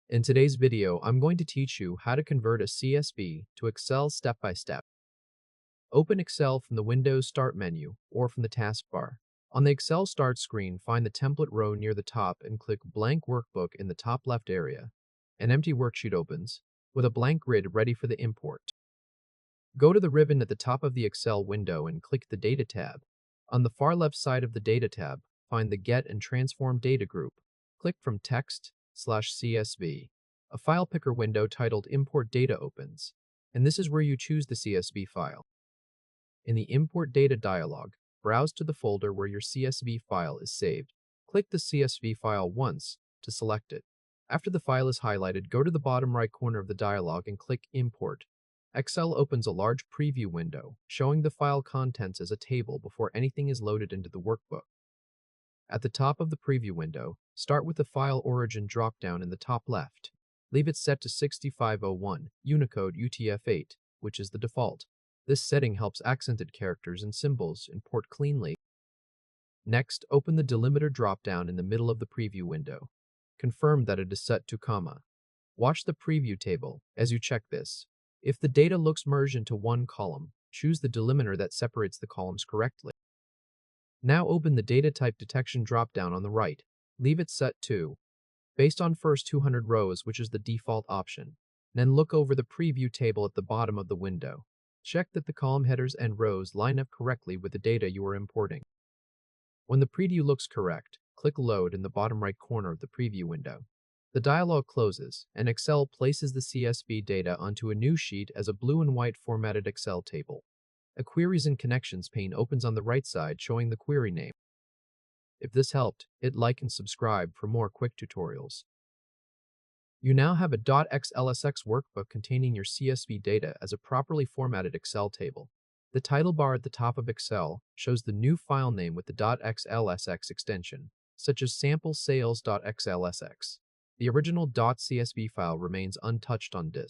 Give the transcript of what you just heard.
In today's video, I'm going to teach you how to convert a CSV to Excel step by step. Open Excel from the Windows Start menu or from the taskbar. On the Excel Start screen, find the template row near the top and click Blank Workbook in the top left area. An empty worksheet opens, with a blank grid ready for the import. Go to the ribbon at the top of the Excel window and click the Data tab. On the far left side of the Data tab, find the Get and Transform Data group. Click from Text/CSV. A file picker window titled Import Data opens, and this is where you choose the CSV file. In the Import Data dialog, browse to the folder where your CSV file is saved. Click the CSV file once to select it. After the file is highlighted, go to the bottom right corner of the dialog and click Import. Excel opens a large preview window, showing the file contents as a table before anything is loaded into the workbook. At the top of the preview window, start with the File Origin dropdown in the top left. Leave it set to 6501, Unicode UTF-8, which is the default. This setting helps accented characters and symbols import cleanly. Next, open the delimiter dropdown in the middle of the preview window. Confirm that it is set to comma. Watch the preview table as you check this. If the data looks merged into one column, choose the delimiter that separates the columns correctly. Now open the Data Type Detection dropdown on the right. Leave it set to based on first 200 rows, which is the default option. Then look over the preview table at the bottom of the window. Check that the column headers and rows line up correctly with the data you are importing. When the preview looks correct, click Load in the bottom right corner of the preview window. The dialog closes, and Excel places the CSV data onto a new sheet as a blue and white formatted Excel table. A Queries and Connections pane opens on the right side showing the query name. If this helped, hit like and subscribe for more quick tutorials. You now have a .xlsx workbook containing your CSV data as a properly formatted Excel table. The title bar at the top of Excel shows the new file name with the .xlsx extension, such as sample sales.xlsx. The original .csv file remains untouched on disk.